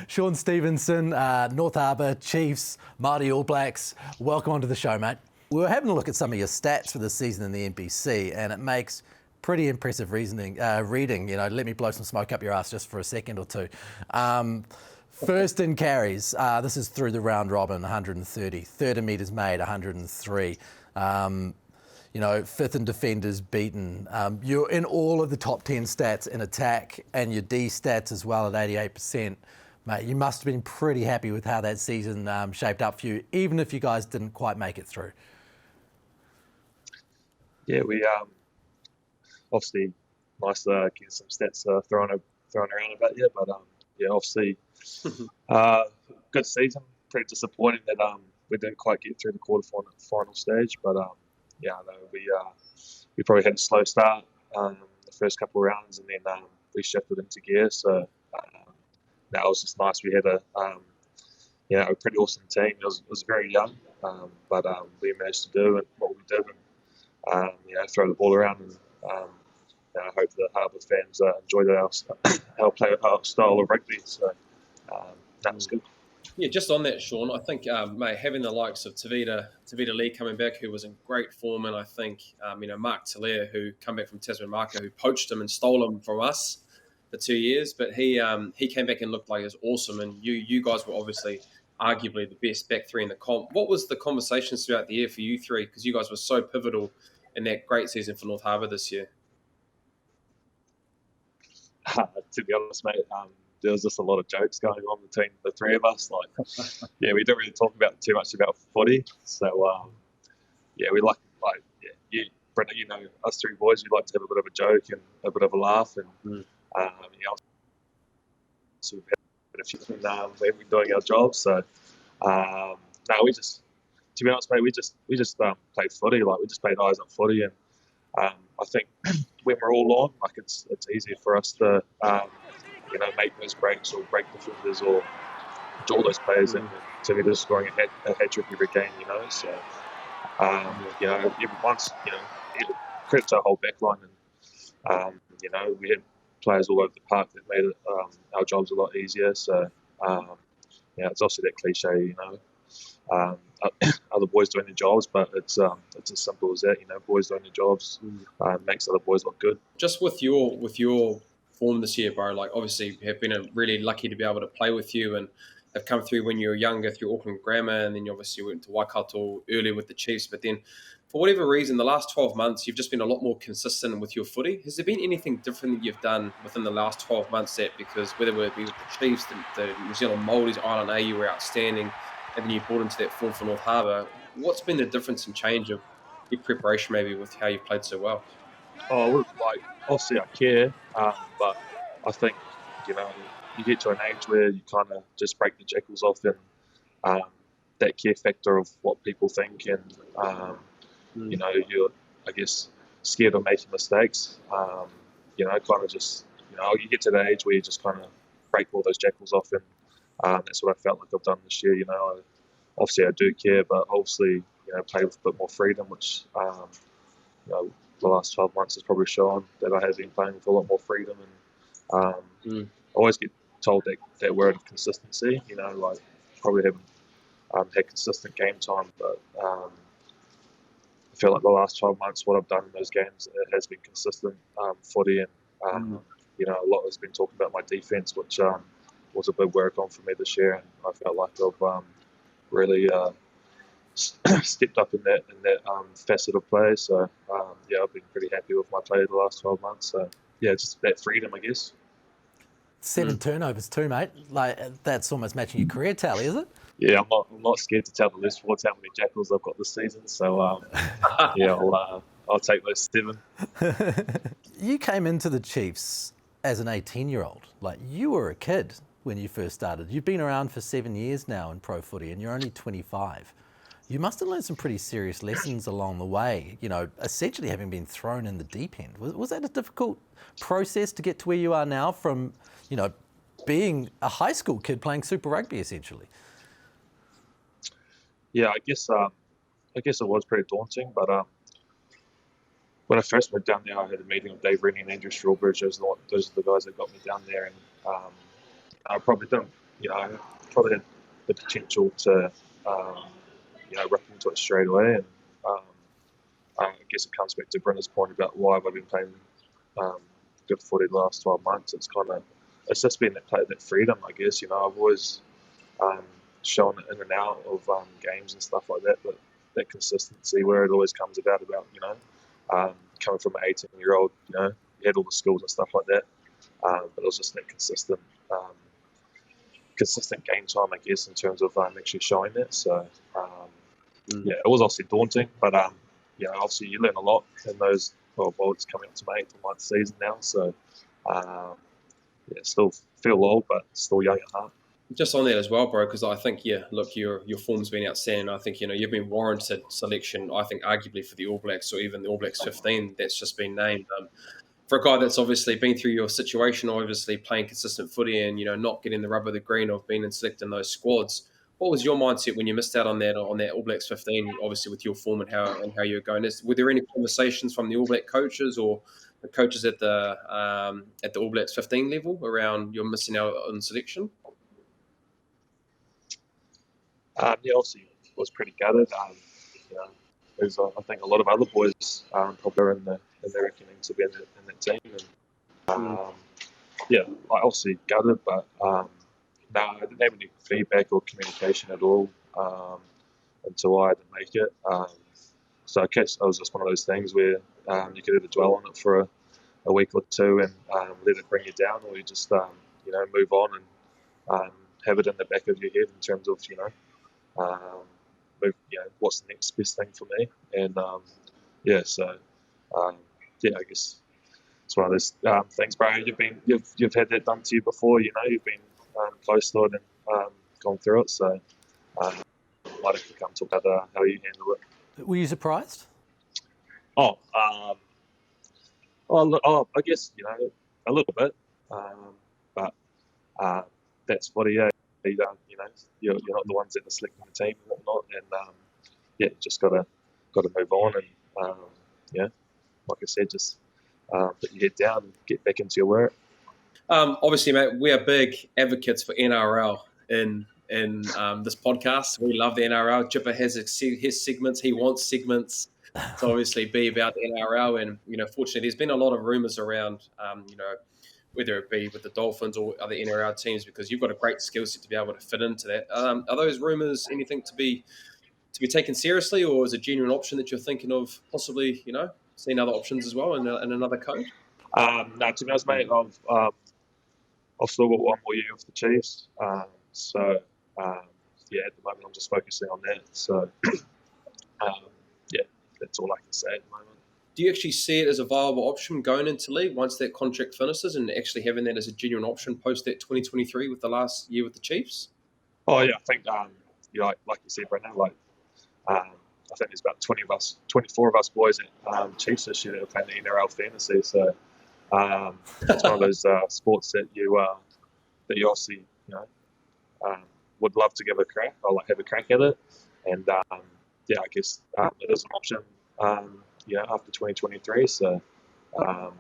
Shaun Stevenson, North Harbour, Chiefs, Māori All Blacks. Welcome onto the show, mate. We were having a look at some of your stats for this season in the NPC, and it makes pretty impressive reading. Let me blow some smoke up your ass just for a second or two. First in carries, this is through the round robin, 130. Third in metres made, 103. Fifth in defenders beaten. You're in all of the top 10 stats in attack and your D stats as well at 88%. Mate, you must have been pretty happy with how that season shaped up for you, even if you guys didn't quite make it through. Yeah, we obviously nice to get some stats thrown around a bit, yeah, but obviously good season. Pretty disappointing that we didn't quite get through the quarter-final stage, but we probably had a slow start the first couple of rounds, and then we shifted into gear. So that was just nice. We had a pretty awesome team. It was very young, but we managed to do what we did, and throw the ball around. And I hope the Harbour fans enjoyed our style of rugby. So that was good. Yeah, just on that, Shaun, I think, mate, having the likes of Tavita Lee coming back, who was in great form, and I think, Mark Talea, who come back from Tasman Marker, who poached him and stole him from us for 2 years, but he came back and looked like he was awesome, and you guys were obviously arguably the best back three in the comp. What was the conversations throughout the year for you three? Because you guys were so pivotal in that great season for North Harbour this year. To be honest, mate, there was just a lot of jokes going on between the three of us. We didn't really talk too much about footy. So, we Brendan, us three boys, we like to have a bit of a joke and a bit of a laugh. And, so we've had a few when we've been doing our jobs. So, to be honest, mate, we just played footy. We just played eyes up footy. And I think when we're all on, it's easier for us to, make those breaks or break defenders or draw those players in to be just scoring a hat trick every game, So, once, credit to our whole back line. And, we had players all over the park that made it, our jobs a lot easier. So, it's also that cliche, other boys doing their jobs, but it's as simple as that, boys doing their jobs makes other boys look good. Just with your form this year, bro, obviously have been really lucky to be able to play with you and have come through when you were younger through Auckland Grammar, and then you obviously went to Waikato earlier with the Chiefs, but then for whatever reason, the last 12 months, you've just been a lot more consistent with your footy. Has there been anything different that you've done within the last 12 months because whether it be with the Chiefs, the New Zealand Māoris, Island A, you were outstanding, and then you brought into that form for North Harbour. What's been the difference and change of your preparation maybe with how you've played so well? Obviously I care, but I think, you get to an age where you kind of just break the jackals off and that care factor of what people think and, you're, I guess, scared of making mistakes. You get to the age where you just kind of break all those jackals off and that's what I felt like I've done this year. Obviously I do care, but obviously, play with a bit more freedom, which, the last 12 months has probably shown that I have been playing with a lot more freedom. And I always get told that word of consistency, probably haven't had consistent game time, but I feel like the last 12 months, what I've done in those games, it has been consistent footy, and a lot has been talking about my defence, which was a big work on for me this year, and I felt like I've really stepped up in that facet of play. So I've been pretty happy with my play the last 12 months. So just that freedom, I guess. 7 turnovers too, mate. That's almost matching your career tally, is it? Yeah, I'm not scared to tell the list how many jackals I've got this season. So I'll take those 7. You came into the Chiefs as an 18-year-old. You were a kid when you first started. You've been around for 7 years now in pro footy, and you're only 25. You must have learned some pretty serious lessons along the way, essentially having been thrown in the deep end. Was that a difficult process to get to where you are now from, being a high school kid playing Super Rugby, essentially? Yeah, I guess it was pretty daunting, but when I first went down there, I had a meeting with Dave Rennie and Andrew Strawbridge. Those are the guys that got me down there, and I probably didn't probably had the potential to, rip into it straight away. And um, I guess it comes back to Brenda's point about why I've been playing um, good footy the last 12 months. It's just been that freedom, I guess. I've always shown it in and out of games and stuff like that, but that consistency where it always comes about, coming from an 18-year-old, you had all the skills and stuff like that, but it was just that consistent game time, I guess, in terms of actually showing that. So, it was obviously daunting, but obviously you learn a lot in those. Well, it's coming up to my 8th or 9th season now, so still feel old, but still young at heart. Just on that as well, bro, because I think, look, your form's been outstanding. I think, you've been warranted selection, I think, arguably for the All Blacks or even the All Blacks 15 that's just been named. For a guy that's obviously been through your situation, obviously playing consistent footy and, not getting the rub of the green of being selected in those squads, what was your mindset when you missed out on that All Blacks 15, obviously with your form and how you're going? Were there any conversations from the All Black coaches or the coaches at the All Blacks 15 level around you're missing out on selection? Obviously was pretty gutted. There's I think a lot of other boys probably are in the reckoning to be in that team. And, I obviously gutted, but no, I didn't have any feedback or communication at all until I didn't make it. So I guess it was just one of those things where you could either dwell on it for a week or two and let it bring you down, or you just move on and have it in the back of your head in terms of what's the next best thing for me. And I guess it's one of those things, bro. You've had that done to you before. You've been close to it and gone through it. So might have to come talk about how you handle it. Were you surprised? I guess a little bit, but that's what he. You're not the ones that are selecting the team and whatnot, and you just got to move on and like I said, just put your head down and get back into your work. Obviously, mate, we are big advocates for NRL in this podcast. We love the NRL. Jipper has his segments. He wants segments to obviously be about the NRL, and fortunately, there's been a lot of rumours around, whether it be with the Dolphins or other NRL teams, because you've got a great skill set to be able to fit into that. Are those rumours anything to be taken seriously, or is it a genuine option that you're thinking of possibly, seeing other options as well in another code? No, to be honest, mate, I've still got one more year with the Chiefs. At the moment I'm just focusing on that. So, that's all I can say at the moment. Do you actually see it as a viable option going into league once that contract finishes and actually having that as a genuine option post that 2023 with the last year with the Chiefs? Oh yeah, I think like you said, Brendan, I think there's about 24 of us boys at Chiefs this year that are playing the NRL fantasy. So it's one of those sports that you obviously would love to give a crack or have a crack at it. And I guess it is an option. After 2023, so we'll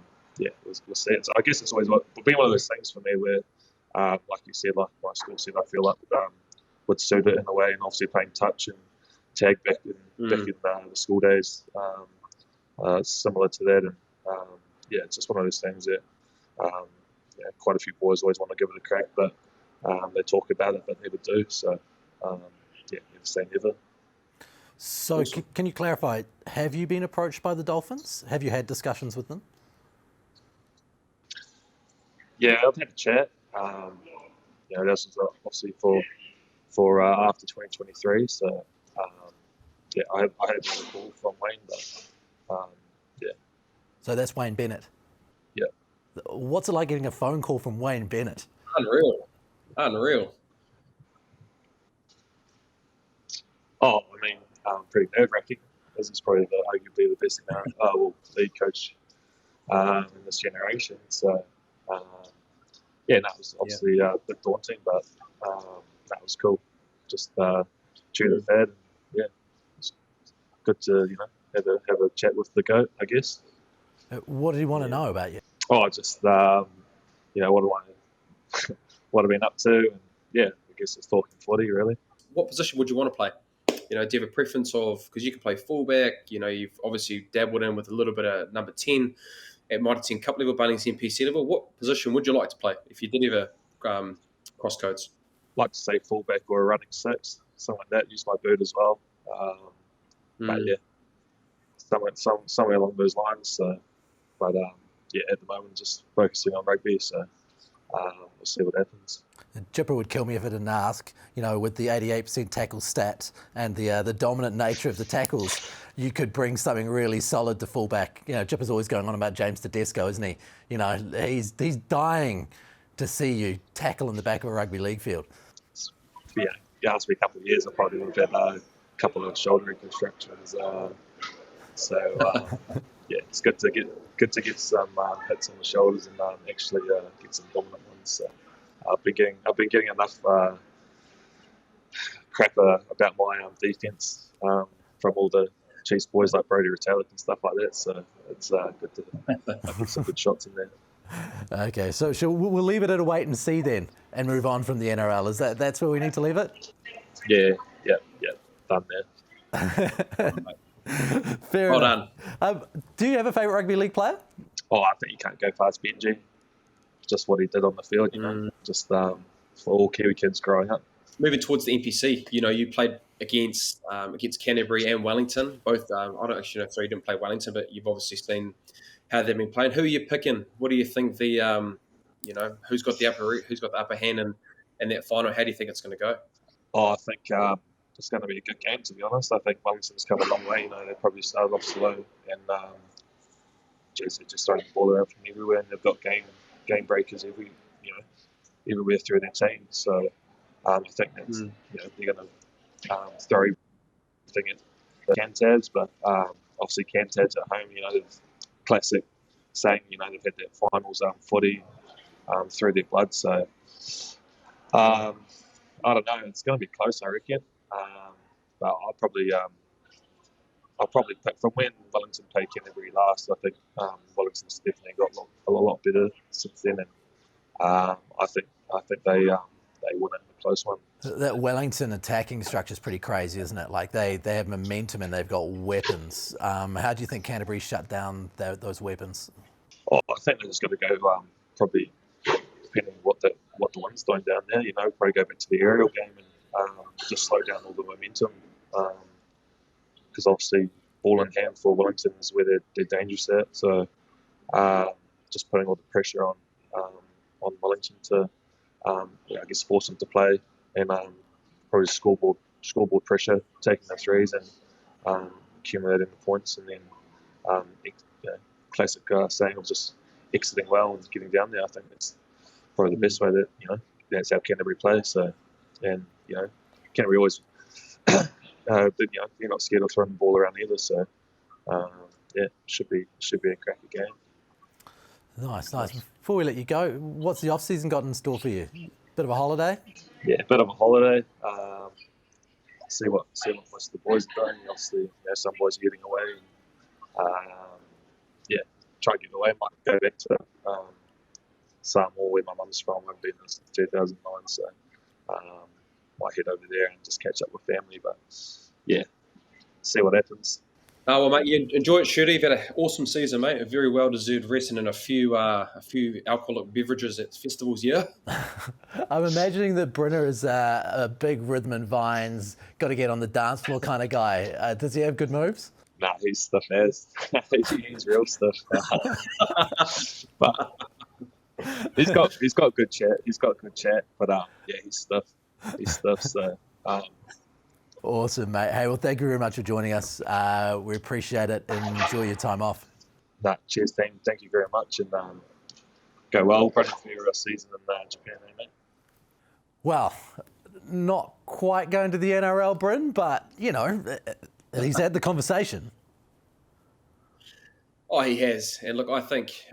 see. So I guess it's always been one of those things for me where, like you said, like my school said, I feel like would suit it in a way, and obviously playing touch and tag back in the school days, similar to that, and it's just one of those things that quite a few boys always want to give it a crack, but they talk about it but never do. So never say never. So can you clarify, have you been approached by the Dolphins? Have you had discussions with them? Yeah, I've had a chat. This was obviously for after 2023. So, I had a call from Wayne, but So that's Wayne Bennett? Yeah. What's it like getting a phone call from Wayne Bennett? Unreal. Oh, I mean, pretty nerve-wracking. This is probably arguably the best lead coach in this generation. So, it was obviously a bit daunting, but that was cool. Just chewed the fat, and it's good to have a chat with the GOAT, I guess. What did he want to know about you? Oh, just what I've been up to, and yeah, I guess it's talking footy really. What position would you want to play? Do you have a preference of, because you can play fullback, you've obviously dabbled in with a little bit of number 10 at Mitre 10 Cup level, Bunnings NPC level. What position would you like to play if you did ever cross codes? Like to say fullback or a running six, something like that. Use my boot as well. But yeah, somewhere along those lines. So, but yeah, at the moment, just focusing on rugby. So we'll see what happens. Jipper would kill me if I didn't ask, with the 88% tackle stat and the dominant nature of the tackles, you could bring something really solid to fullback. Jipper's always going on about James Tedesco, isn't he? He's dying to see you tackle in the back of a rugby league field. Yeah, you asked me a couple of years, I probably would have had a couple of shoulder reconstructions. Yeah, it's good to get some hits on the shoulders and actually get some dominant ones. So I've been getting enough crap about my defense from all the Chiefs boys like Brodie Retallick and stuff like that. So it's good to get some good shots in there. Okay, so we'll leave it at a wait and see then, and move on from the NRL. That's where we need to leave it? Yeah, done there. Fair well enough. done. Do you have a favourite rugby league player? Oh, I think you can't go past Benji. Just what he did on the field, just for all Kiwi kids growing up. Moving towards the NPC, you played against Canterbury and Wellington. Both, I don't actually know if you didn't play Wellington, but you've obviously seen how they've been playing. Who are you picking? What do you think who's got the upper hand in that final? How do you think it's going to go? Oh, I think it's going to be a good game, to be honest. I think Wellington's come a long way. They probably started off slow and they're just throwing the ball around from everywhere, and they've got game breakers everywhere through their team. So I think that's they're going to throw everything at the Cantabs, but obviously Cantabs at home, they've classic saying, they've had that finals footy through their blood. So I don't know. It's going to be close, I reckon. But I'll probably pick from when Wellington played Canterbury last. I think Wellington's definitely got a lot better since then, and I think they won it in a close one. That Wellington attacking structure is pretty crazy, isn't it? Like they have momentum and they've got weapons. How do you think Canterbury shut down those weapons? Oh, I think they're just going to go probably depending on what the wind's doing down there. Probably go back to the aerial game and just slow down all the momentum. Because obviously ball in hand for Wellington is where they're dangerous at. So just putting all the pressure on Wellington to I guess force them to play, and probably scoreboard pressure, taking the threes and accumulating the points, and then classic saying of just exiting well and getting down there. I think that's probably the best way that that's how Canterbury play. So, and Canterbury always but they're not scared of throwing the ball around either. So should be a cracky game. Nice. Before we let you go, what's the off-season got in store for you? Bit of a holiday? Yeah, a bit of a holiday. See what most of the boys are doing. Obviously, some boys are getting away. Try to get away. Might go back to Samoa, where my mum's from. I've been there since 2009, so might head over there and just catch up with family. But yeah, see what happens. Well, mate, you enjoy it, Shooty. You've had an awesome season, mate. A very well-deserved rest and a few alcoholic beverages at festivals, yeah? I'm imagining that Brynner is a big rhythm and vines, got to get on the dance floor kind of guy. Does he have good moves? Nah, he's stuff as. He's real stuff. But he's got good chat. But he's stuff. So. Awesome, mate. Hey, well, thank you very much for joining us. We appreciate it and enjoy your time off. Cheers, team. Thank you very much, and go well. Running for your season in Japan, mate. Well, not quite going to the NRL, Bryn, but, he's had the conversation. Oh, he has. And look, I think,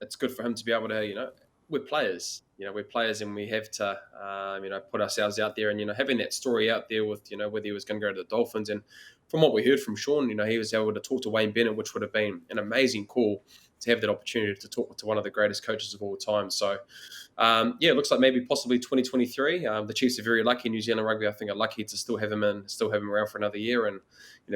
it's good for him to be able to, we're players. We're players and we have to, put ourselves out there. And, having that story out there with, whether he was going to go to the Dolphins. And from what we heard from Shaun, he was able to talk to Wayne Bennett, which would have been an amazing call to have that opportunity to talk to one of the greatest coaches of all time. So, it looks like maybe possibly 2023. The Chiefs are very lucky. New Zealand Rugby, I think, are lucky to still have him around for another year, and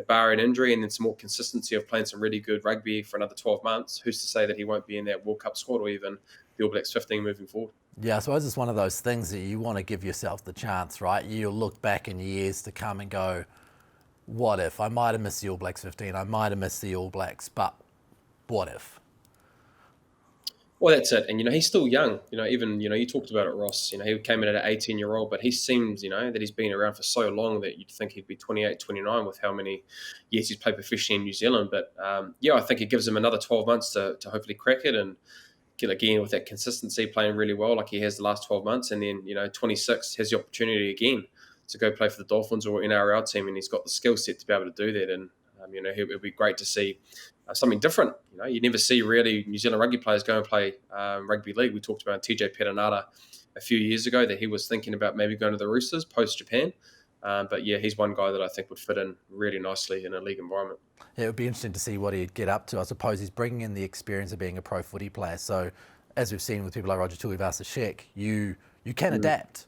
barring injury and then some more consistency of playing some really good rugby for another 12 months. Who's to say that he won't be in that World Cup squad or even the All Blacks 15 moving forward? Yeah, I suppose it's one of those things that you want to give yourself the chance, right? You'll look back in years to come and go, what if? I might have missed the All Blacks 15, I might have missed the All Blacks, but what if? Well, that's it. And, he's still young. Even, you talked about it, Ross. He came in at an 18-year-old, but he seems, that he's been around for so long that you'd think he'd be 28, 29 with how many years he's played professionally in New Zealand. But, I think it gives him another 12 months to hopefully crack it and get again with that consistency, playing really well like he has the last 12 months. And then, 26 has the opportunity again to go play for the Dolphins or NRL team, and he's got the skill set to be able to do that. And, it'll be great to see something different. You never see really New Zealand rugby players go and play rugby league. We talked about TJ Perenara a few years ago that he was thinking about maybe going to the Roosters post-Japan. But yeah, he's one guy that I think would fit in really nicely in a league environment. Yeah, it would be interesting to see what he'd get up to. I suppose he's bringing in the experience of being a pro footy player. So as we've seen with people like Roger Tuivasa-Sheck, you can adapt,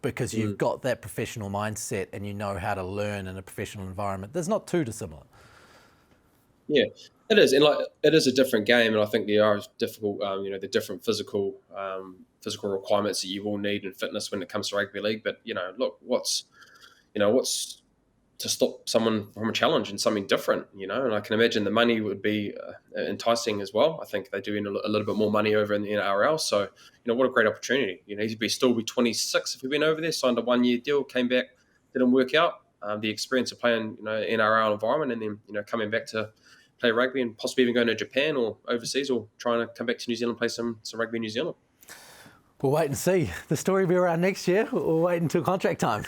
because you've got that professional mindset and you know how to learn in a professional environment. There's not too dissimilar. Yeah, it is, and it is a different game, and I think there are difficult, the different physical requirements that you will need in fitness when it comes to rugby league. But look, what's to stop someone from a challenge and something different, and I can imagine the money would be enticing as well. I think they do earn a little bit more money over in the NRL, so what a great opportunity. He'd still be 26 if he'd been over there, signed a 1-year deal, came back, didn't work out. The experience of playing NRL environment, and then coming back to play rugby and possibly even going to Japan or overseas or trying to come back to New Zealand, play some rugby in New Zealand. We'll wait and see. The story will be around next year. We'll wait until contract time.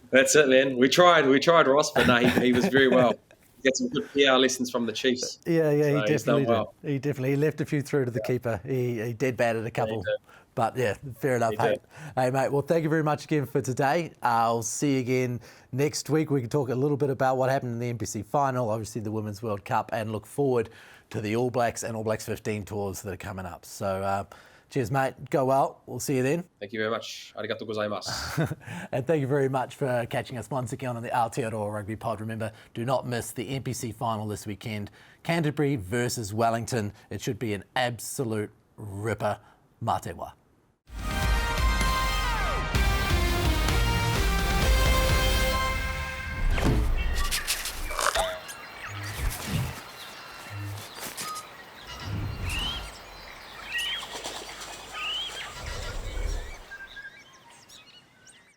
That's it, man. We tried, Ross, but no, he was very well. He got some good PR lessons from the Chiefs. Yeah, so he definitely did. Well. He left a few through to the keeper. He dead batted a couple. But yeah, fair enough. Hey, mate, well, thank you very much again for today. I'll see you again next week. We can talk a little bit about what happened in the NPC final, obviously the Women's World Cup, and look forward to the All Blacks and All Blacks 15 tours that are coming up. So cheers, mate. Go well. We'll see you then. Thank you very much. Arigato gozaimasu. And thank you very much for catching us once again on the Aotearoa Rugby Pod. Remember, do not miss the NPC final this weekend. Canterbury versus Wellington. It should be an absolute ripper. Mā te wā.